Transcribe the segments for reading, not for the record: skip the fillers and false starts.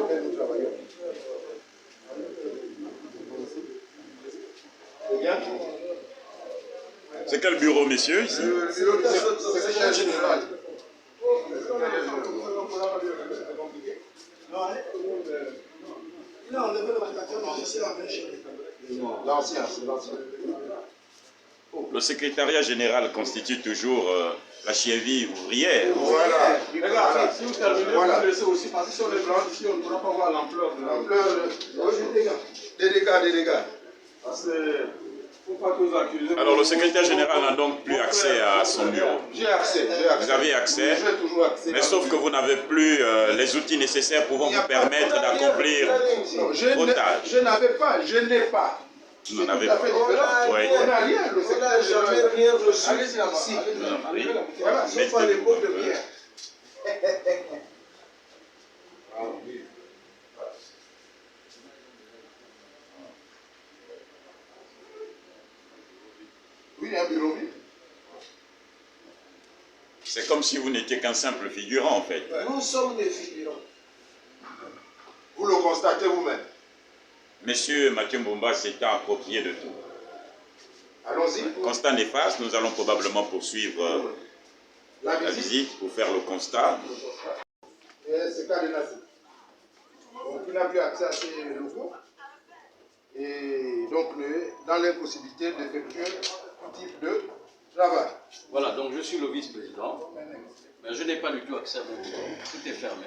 laquelle nous travaillons. C'est quel bureau, messieurs, ici? Le bureau du secrétaire général. Il a enlevé le ventilateur, mais c'est la même chose. L'ancien, c'est l'ancien. Le secrétariat général constitue toujours la cheville ouvrière. Voilà. Regarde, si vous terminez, vous me laissez aussi, parce que si on est blanc ici, on ne pourra pas voir l'ampleur. Des dégâts. Parce que, faut pas que vous accusez. Alors le secrétaire général n'a donc plus accès à son bureau. J'ai accès. Vous avez accès, J'ai toujours accès. mais sauf que vous n'avez plus les outils nécessaires pouvant vous permettre d'accomplir vos tâches. Je n'avais pas, je n'ai pas. Vous n'en avez Tout à pas. fait différent. Oui. On n'a rien, le secrétaire général. jamais rien reçu. Allez-y là-bas. Ici. Oui. Voilà, sauf à l'époque de Pierre. Oui, un bureau vide. C'est comme si vous n'étiez qu'un simple figurant en fait. Nous sommes des figurants. Vous le constatez vous-même. Monsieur Mathieu Mbomba s'est approprié de tout. Allons-y. Constat néfaste, nous allons probablement poursuivre La la visite. visite pour faire le constat. Et c'est cas de Nazi. Donc il n'a plus accès à ces locaux. Et donc dans l'impossibilité d'effectuer tout type de travail. Voilà, donc je suis le vice-président, mais je n'ai pas du tout accès à mon bureau. Tout est fermé.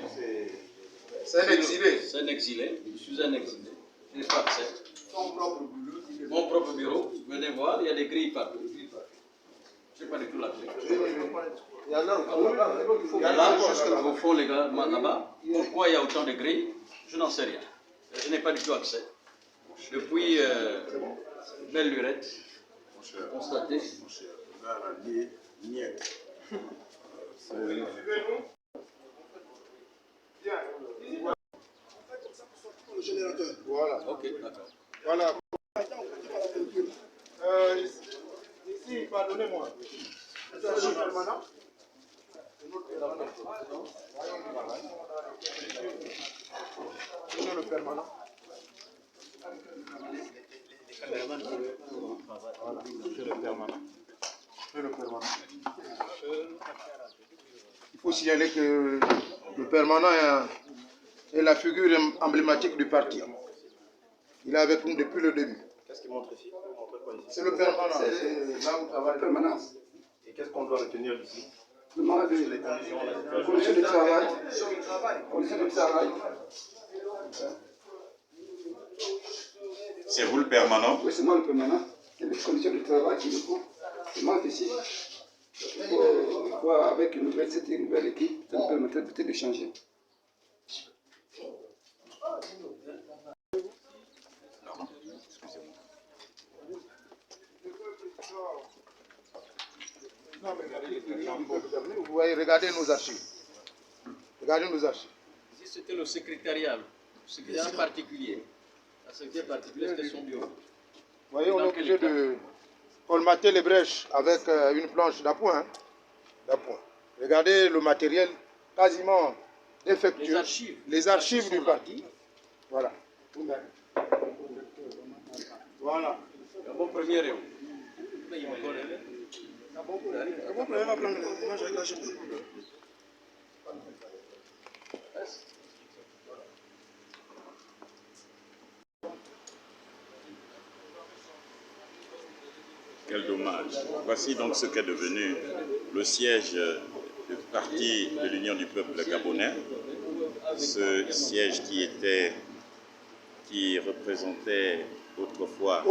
C'est un exilé. C'est un exilé, je suis un exilé. Je n'ai pas accès. Son propre boulot. Mon propre bureau, venez voir, il y a des grilles partout. Je n'ai pas du tout l'accès. Il y en a encore là-bas. Il y a là, jusqu'au fond, les gars, là-bas. Pourquoi il y a autant de grilles? Je n'en sais rien. Je n'ai pas du tout accès. Depuis belle lurette, constaté. Le générateur. Voilà. Ok, d'accord. Voilà. Ici, pardonnez-moi. C'est un archive permanent. C'est le permanent. Il faut signaler que le permanent est la figure emblématique du parti. Il est avec nous depuis le début. Qu'est-ce qu'il montre ici? C'est le permanent, c'est là où travaille la permanence. Et qu'est-ce qu'on doit retenir d'ici? Le mandat de Les conditions, la conditions de travail. Conditions de travail. C'est vous le permanent? Oui, c'est moi le permanent. Il y a des conditions de travail qu'il faut. Il manque ici. Il faut, avec cette nouvelle équipe, ça nous permettrait peut-être de changer. Vous voyez, regardez nos archives. Regardez nos archives. Ici, c'était le secrétariat particulier. La secrétaire particulière, c'était son bureau. Vous voyez, on est obligé de colmater les brèches avec une planche d'appoint. Hein, d'appoint. Regardez le matériel quasiment défectueux. Les archives du parti. Voilà. Voilà. Un bon premier réunion. Quel dommage. Voici donc ce qu'est devenu le siège du parti de l'Union du peuple gabonais. Ce siège qui représentait autrefois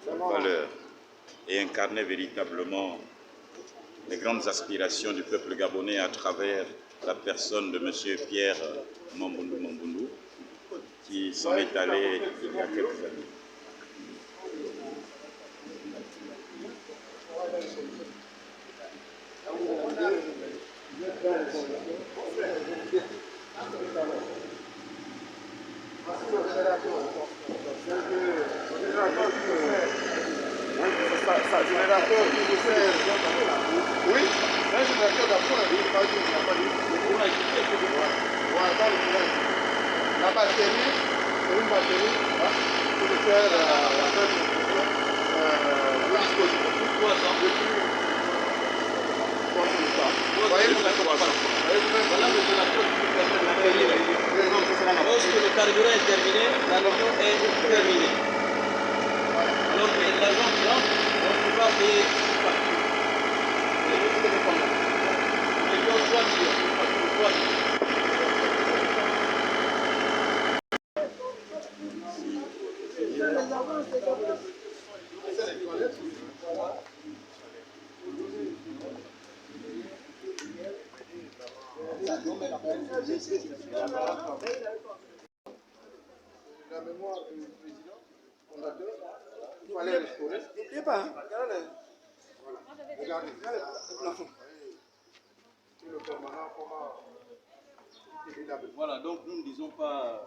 valeurs et incarnait véritablement les grandes aspirations du peuple gabonais à travers la personne de M. Pierre Mamboundou, qui s'en est allé il y a quelques années. Oui, un générateur d'appoint, il n'y a pas de... batterie, c'est une batterie pour faire le dispositif. Depuis 3 ans. Vous voyez, Voilà le donateur qui permet de l'accueillir. Lorsque le carburant est terminé, la réunion est terminée. Alors que l'argent qui rentre, on ne peut pas payer une facture. Les autres dépendants. Les gens 3 millions, une facture 3 millions. La mémoire du président, fondateur, il fallait restaurer. N'oubliez pas, hein, regardez. Voilà. Regardez, le plafond. Et le permanent, comment il a besoin. Voilà, donc nous ne disons pas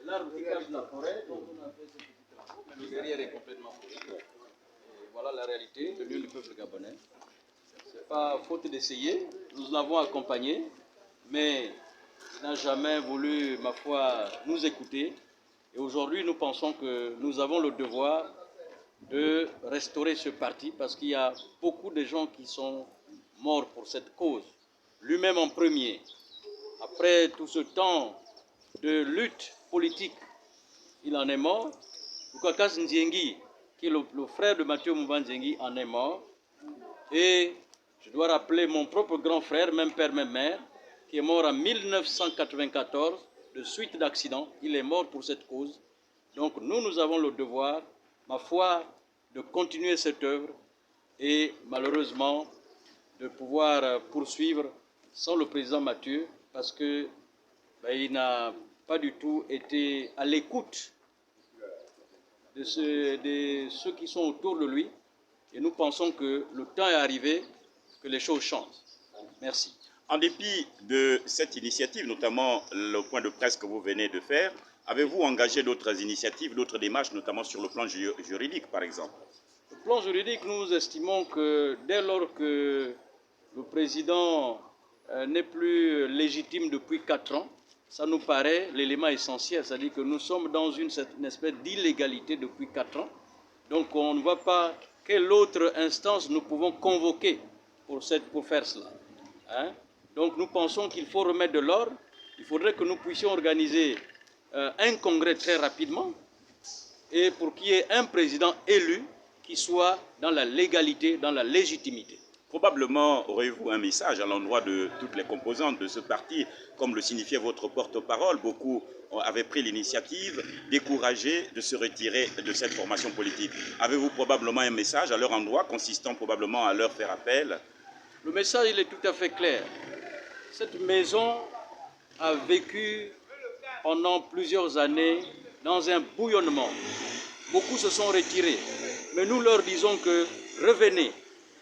l'arbre qui cache la forêt, donc on a fait ce petit travaux, mais le derrière est complètement pourri. Et voilà la réalité de l'Union du peuple gabonais. Ce n'est pas faute d'essayer, nous l'avons accompagné, mais il n'a jamais voulu, ma foi, nous écouter. Et aujourd'hui, nous pensons que nous avons le devoir de restaurer ce parti parce qu'il y a beaucoup de gens qui sont morts pour cette cause. Lui-même en premier. Après tout ce temps de lutte politique, il en est mort. Lukakas Nziengi, qui est le frère de Mathieu Mouba Nziengi, en est mort. Et je dois rappeler mon propre grand frère, même père, même mère, qui est mort en 1994 de suite d'accident. Il est mort pour cette cause. Donc nous avons le devoir, ma foi, de continuer cette œuvre et malheureusement de pouvoir poursuivre sans le président Mathieu parce que il n'a pas du tout été à l'écoute de ceux qui sont autour de lui. Et nous pensons que le temps est arrivé que les choses changent. Merci. En dépit de cette initiative, notamment le point de presse que vous venez de faire, avez-vous engagé d'autres initiatives, d'autres démarches, notamment sur le plan juridique, par exemple? Le plan juridique, nous estimons que dès lors que le président n'est plus légitime depuis 4 ans, ça nous paraît l'élément essentiel, c'est-à-dire que nous sommes dans une espèce d'illégalité depuis 4 ans. Donc on ne voit pas quelle autre instance nous pouvons convoquer pour faire cela. Hein? Donc nous pensons qu'il faut remettre de l'ordre. Il faudrait que nous puissions organiser un congrès très rapidement et pour qu'il y ait un président élu qui soit dans la légalité, dans la légitimité. Probablement aurez-vous un message à l'endroit de toutes les composantes de ce parti, comme le signifiait votre porte-parole. Beaucoup avaient pris l'initiative, découragés de se retirer de cette formation politique. Avez-vous probablement un message à leur endroit, consistant probablement à leur faire appel? Le message, il est tout à fait clair. Cette maison a vécu pendant plusieurs années dans un bouillonnement. Beaucoup se sont retirés. Mais nous leur disons que revenez.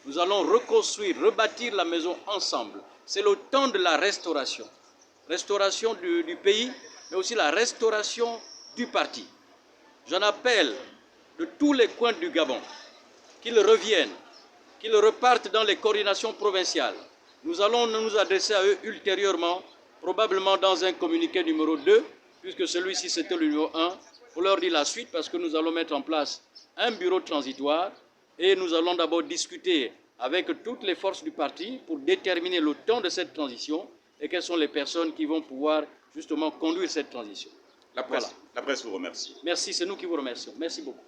Nous allons reconstruire, rebâtir la maison ensemble. C'est le temps de la restauration. Restauration du pays, mais aussi la restauration du parti. J'en appelle de tous les coins du Gabon qu'ils reviennent, qu'ils repartent dans les coordinations provinciales. Nous allons nous adresser à eux ultérieurement, probablement dans un communiqué numéro 2, puisque celui-ci c'était le numéro 1, pour leur dire la suite, parce que nous allons mettre en place un bureau transitoire et nous allons d'abord discuter avec toutes les forces du parti pour déterminer le temps de cette transition et quelles sont les personnes qui vont pouvoir justement conduire cette transition. La presse vous remercie. Merci, c'est nous qui vous remercions. Merci beaucoup.